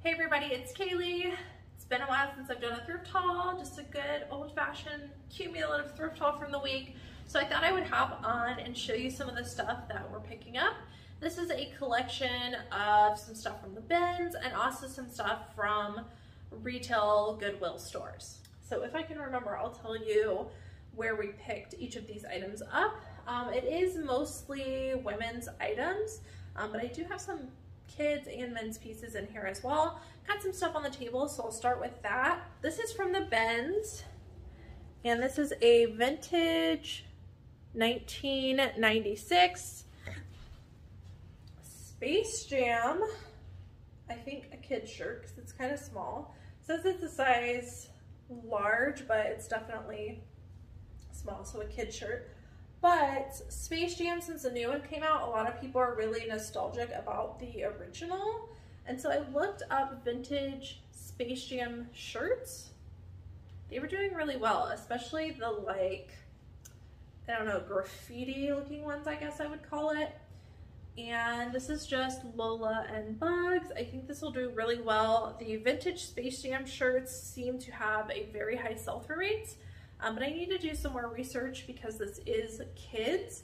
Hey everybody, it's Cayley. It's been a while since I've done a thrift haul, just a good old-fashioned cumulative thrift haul from the week. So I thought I would hop on and show you some of the stuff that we're picking up. This is a collection of some stuff from the bins and also some stuff from retail Goodwill stores. So if I can remember, I'll tell you where we picked each of these items up. It is mostly women's items, but I do have some kids and men's pieces in here as well. Got some stuff on the table, so I'll start with that. This is from the bins, and this is a vintage 1996 Space Jam, I think a kid's shirt because it's kind of small. It says it's a size large, but it's definitely small, so a kid's shirt. But Space Jam, since the new one came out, a lot of people are really nostalgic about the original. And so I looked up vintage Space Jam shirts. They were doing really well, especially the like, I don't know, graffiti looking ones, I guess I would call it. And this is just Lola and Bugs. I think this will do really well. The vintage Space Jam shirts seem to have a very high sell-through rate. But I need to do some more research because this is kids,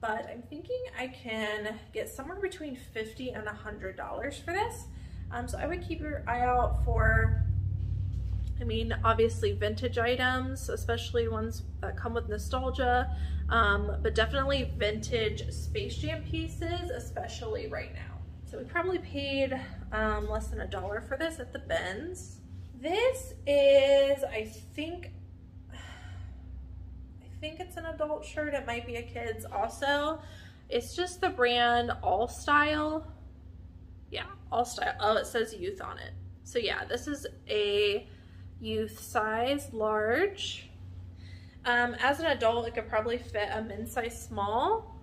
but I'm thinking I can get somewhere between $50 and $100 for this. So I would keep your eye out for, I mean, obviously vintage items, especially ones that come with nostalgia, but definitely vintage Space Jam pieces, especially right now. So we probably paid less than $1 for this at the bins. This is, I think it's an adult shirt. It might be a kid's also. It's just the brand All Style. Yeah, All Style. Oh, it says youth on it. So yeah, this is a youth size large. As an adult, it could probably fit a men's size small.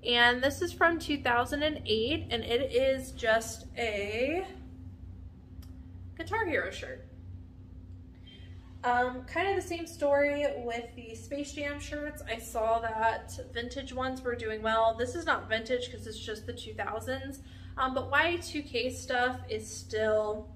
And this is from 2008, and it is just a Guitar Hero shirt. Kind of the same story with the Space Jam shirts. I saw that vintage ones were doing well. This is not vintage because it's just the 2000s, but Y2K stuff is still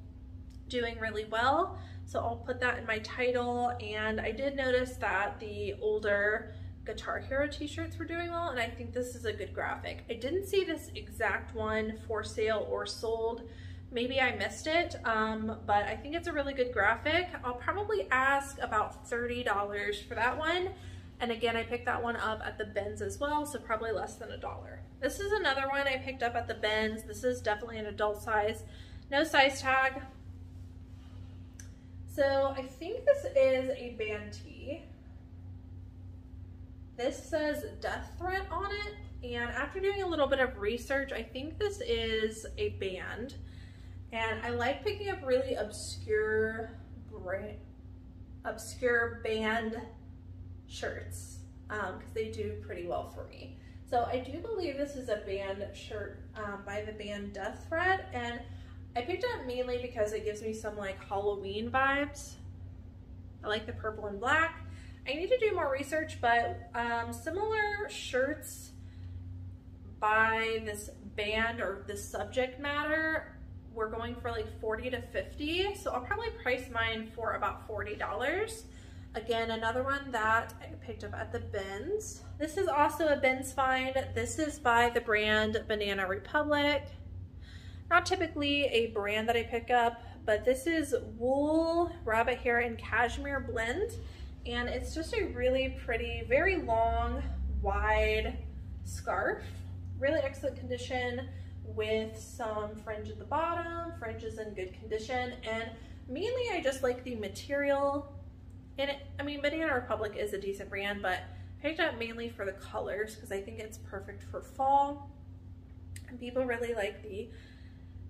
doing really well. So I'll put that in my title. And I did notice that the older Guitar Hero t-shirts were doing well, and I think this is a good graphic. I didn't see this exact one for sale or sold. Maybe I missed it, but I think it's a really good graphic. I'll probably ask about $30 for that one. And again, I picked that one up at the bins as well, so probably less than $1. This is another one I picked up at the bins. This is definitely an adult size, no size tag. So I think this is a band tee. This says Death Threat on it, and after doing a little bit of research, I think this is a band. And I like picking up really obscure band shirts because they do pretty well for me. So I do believe this is a band shirt by the band Death Threat, and I picked it up mainly because it gives me some like Halloween vibes. I like the purple and black. I need to do more research, but similar shirts by this band or this subject matter, we're going for like $40 to $50, so I'll probably price mine for about $40. Again, another one that I picked up at the bins. This is also a bins find. This is by the brand Banana Republic. Not typically a brand that I pick up, but this is wool, rabbit hair, and cashmere blend, and it's just a really pretty, very long, wide scarf. Really excellent condition, with some fringe at the bottom. Fringe is in good condition, and mainly I just like the material in it. I mean, Banana Republic is a decent brand, but I picked up mainly for the colors because I think it's perfect for fall, and people really like the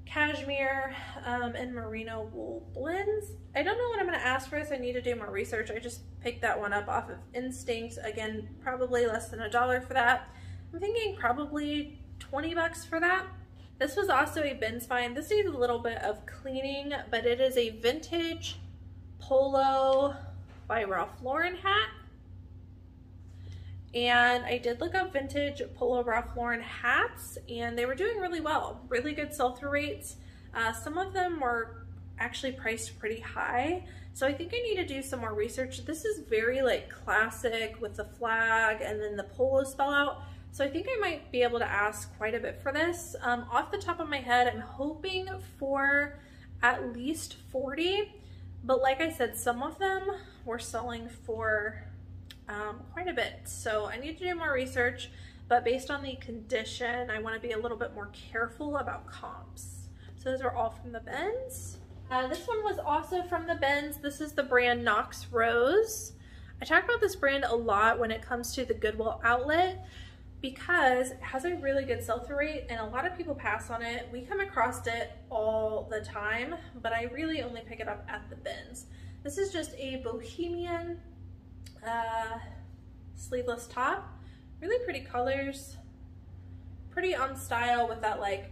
cashmere and merino wool blends. I don't know what I'm going to ask for this. I need to do more research. I just picked that one up off of instinct. Again, probably less than $1 for that. I'm thinking probably 20 bucks for that. This was also a bins find. This needs a little bit of cleaning, but it is a vintage Polo by Ralph Lauren hat. And I did look up vintage Polo Ralph Lauren hats, and they were doing really well. Really good sell-through rates. Some of them were actually priced pretty high, so I think I need to do some more research. This is very like classic with the flag and then the polo spell out, so I think I might be able to ask quite a bit for this. Off the top of my head, I'm hoping for at least 40, but like I said, some of them were selling for quite a bit, so I need to do more research, but based on the condition, I want to be a little bit more careful about comps. So those are all from the bins. This one was also from the bins. This is the brand Knox Rose. I talk about this brand a lot when it comes to the Goodwill outlet because it has a really good sell-through rate and a lot of people pass on it. We come across it all the time, but I really only pick it up at the bins. This is just a bohemian sleeveless top. Really pretty colors, pretty on style with that like,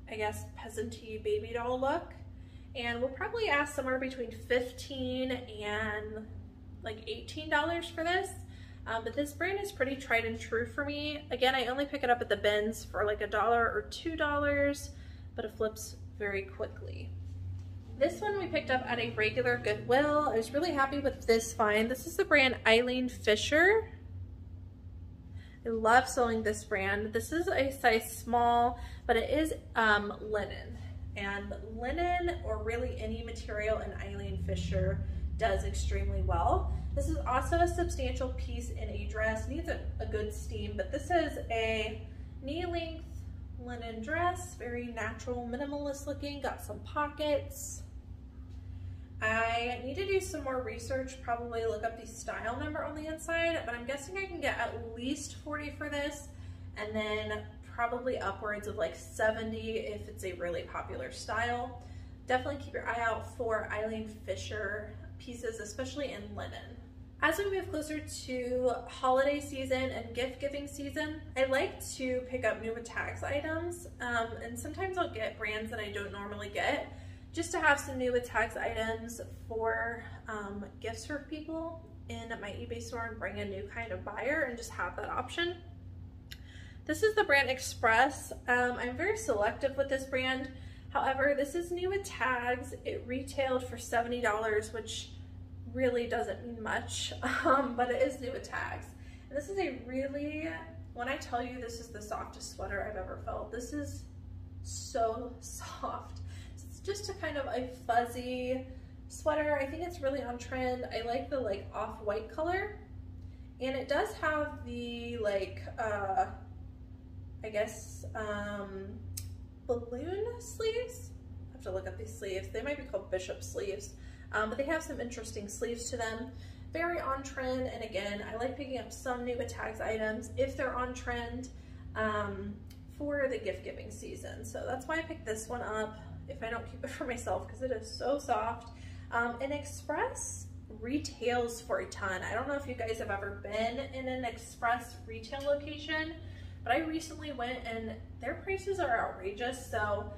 I guess, peasant-y baby doll look. And we'll probably ask somewhere between $15 and like $18 for this. But this brand is pretty tried and true for me. Again, I only pick it up at the bins for like $1 or $2, but it flips very quickly. This one we picked up at a regular Goodwill. I was really happy with this find. This is the brand Eileen Fisher. I love selling this brand. This is a size small, but it is linen. And linen, or really any material in Eileen Fisher, does extremely well. This is also a substantial piece in a dress. Needs a good steam, but this is a knee-length linen dress, very natural, minimalist looking, got some pockets. I need to do some more research, probably look up the style number on the inside, but I'm guessing I can get at least 40 for this, and then probably upwards of like 70 if it's a really popular style. Definitely keep your eye out for Eileen Fisher pieces, especially in linen. As we move closer to holiday season and gift giving season, I like to pick up new tags items, and sometimes I'll get brands that I don't normally get, just to have some new tags items for gifts for people in my eBay store and bring a new kind of buyer and just have that option. This is the brand Express. I'm very selective with this brand. However, this is new with tags. It retailed for $70, which really doesn't mean much, but it is new with tags. And this is a really, when I tell you this is the softest sweater I've ever felt, this is so soft. It's just a kind of a fuzzy sweater. I think it's really on trend. I like the like off-white color, and it does have the like, I guess, balloon sleeves. I have to look up these sleeves. They might be called bishop sleeves, but they have some interesting sleeves to them. Very on trend, and again, I like picking up some new with tags items if they're on trend for the gift giving season. So that's why I picked this one up if I don't keep it for myself, because it is so soft. And Express retails for a ton. I don't know if you guys have ever been in an Express retail location, but I recently went and their prices are outrageous. So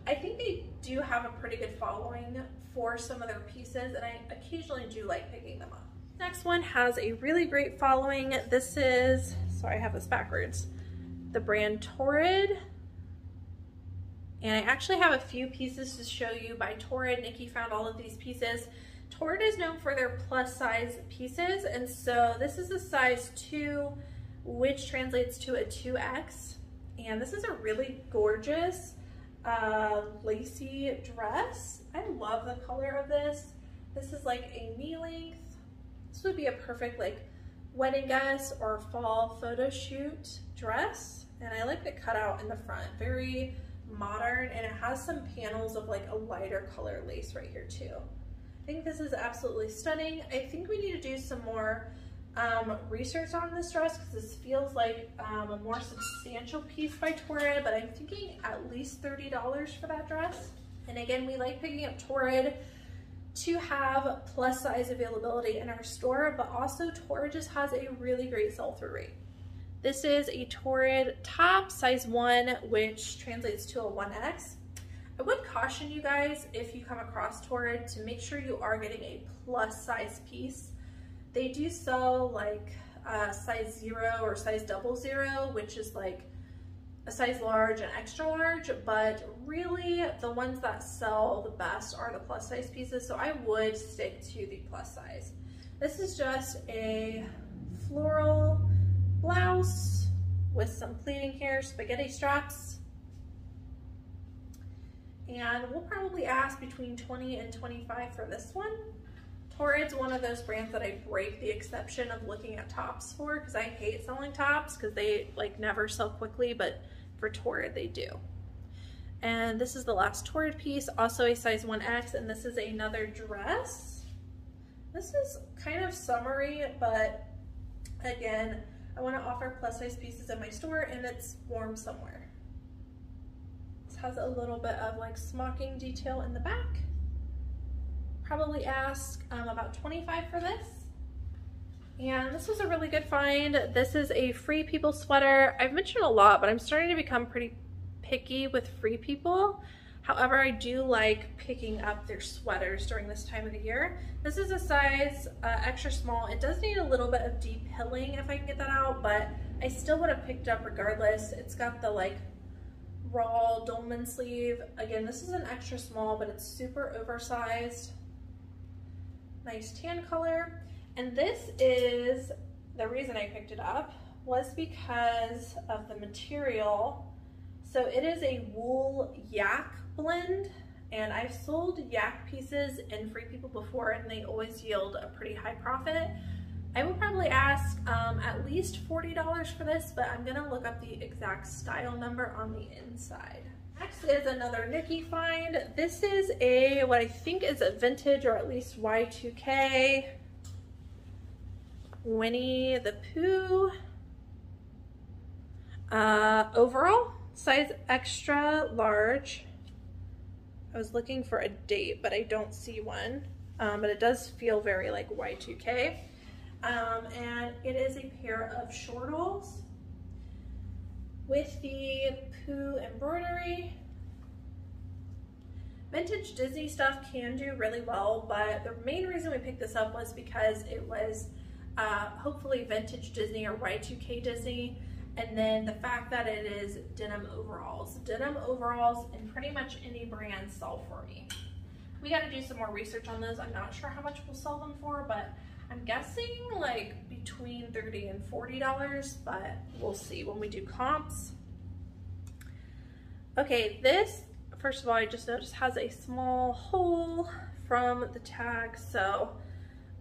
I think they do have a pretty good following for some of their pieces, and I occasionally do like picking them up. Next one has a really great following. This is, sorry, I have this backwards, the brand Torrid. And I actually have a few pieces to show you by Torrid. Nikki found all of these pieces. Torrid is known for their plus size pieces, and so this is a size 2, which translates to a 2X. And this is a really gorgeous lacy dress. I love the color of this. This is like a knee length. This would be a perfect like wedding guest or fall photo shoot dress. And I like the cutout in the front, very modern, and it has some panels of like a lighter color lace right here too. I think this is absolutely stunning. I think we need to do some more research on this dress because this feels like a more substantial piece by Torrid, but I'm thinking at least $30 for that dress. And again, we like picking up Torrid to have plus size availability in our store, but also Torrid just has a really great sell-through rate. This is a Torrid top, size 1, which translates to a 1X. I would caution you guys, if you come across Torrid, to make sure you are getting a plus size piece. They do sell like size 0 or size 00, which is like a size large and extra large, but really the ones that sell the best are the plus size pieces, so I would stick to the plus size. This is just a floral blouse with some pleating hair, spaghetti straps, and we'll probably ask between 20 and 25 for this one. Torrid's one of those brands that I break the exception of looking at tops for, because I hate selling tops because they like never sell quickly, but for Torrid they do. And this is the last Torrid piece, also a size 1X, and this is another dress. This is kind of summery, but again, I want to offer plus size pieces in my store and it's warm somewhere. This has a little bit of like smocking detail in the back. Probably ask about 25 for this. And this was a really good find. This is a Free People sweater. I've mentioned a lot, but I'm starting to become pretty picky with Free People. However, I do like picking up their sweaters during this time of the year. This is a size extra small. It does need a little bit of deep pilling if I can get that out, but I still would have picked it up regardless. It's got the like raw dolman sleeve. Again, this is an extra small, but it's super oversized. Nice tan color. And this is the reason I picked it up was because of the material. So it is a wool yak blend, and I've sold yak pieces in Free People before and they always yield a pretty high profit. I will probably ask at least $40 for this, but I'm gonna look up the exact style number on the inside. Next is another Nikki find. This is a, what I think is a vintage or at least Y2K Winnie the Pooh overall, size extra large. I was looking for a date, but I don't see one, but it does feel very like Y2K. And it is a pair of shortles with the Pooh embroidery. Vintage Disney stuff can do really well, but the main reason we picked this up was because it was hopefully vintage Disney or Y2K Disney, and then the fact that it is denim overalls. Denim overalls in pretty much any brand sell for me. We got to do some more research on those. I'm not sure how much we'll sell them for, but I'm guessing like between $30 and $40, but we'll see when we do comps. Okay, this, first of all, I just noticed has a small hole from the tag, so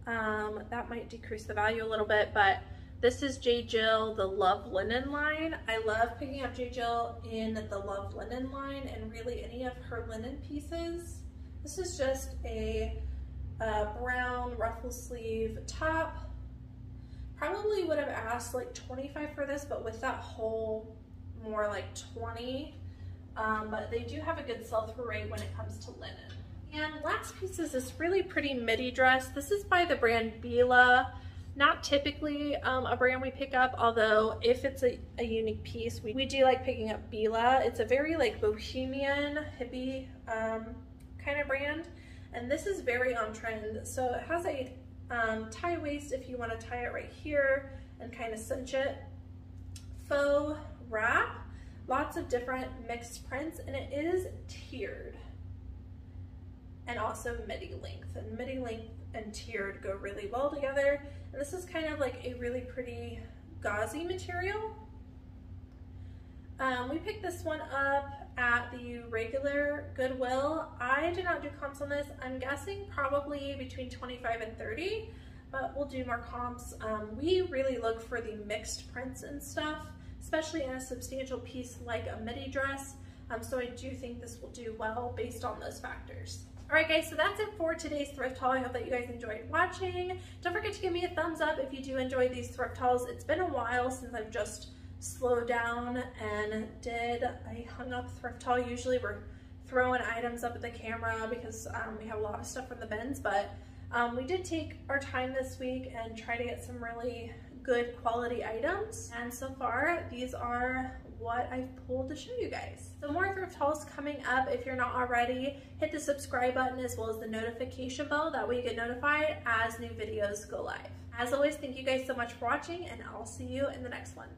that might decrease the value a little bit, but this is J. Jill, the Love Linen line. I love picking up J. Jill in the Love Linen line and really any of her linen pieces. This is just a brown ruffle sleeve top. Probably would have asked like 25 for this, but with that hole, more like 20. But they do have a good sell-through rate when it comes to linen. And last piece is this really pretty midi dress. This is by the brand Bila. Not typically a brand we pick up, although if it's a unique piece, we do like picking up Bila. It's a very like bohemian, hippie kind of brand. And this is very on trend. So it has a tie waist if you want to tie it right here and kind of cinch it. Faux wrap, lots of different mixed prints, and it is tiered. And also midi length. And midi length and tiered go really well together. And this is kind of like a really pretty gauzy material. We picked this one up at the regular Goodwill. I did not do comps on this. I'm guessing probably between 25 and 30, but we'll do more comps. We really look for the mixed prints and stuff, especially in a substantial piece like a midi dress. So I do think this will do well based on those factors. All right, guys, so that's it for today's thrift haul. I hope that you guys enjoyed watching. Don't forget to give me a thumbs up if you do enjoy these thrift hauls. It's been a while since I've just slowed down and did a hung up thrift haul. Usually we're throwing items up at the camera because we have a lot of stuff from the bins, but we did take our time this week and try to get some really good quality items. And so far, these are what I've pulled to show you guys. So more thrift hauls coming up. If you're not already, hit the subscribe button as well as the notification bell. That way you get notified as new videos go live. As always, thank you guys so much for watching, and I'll see you in the next one.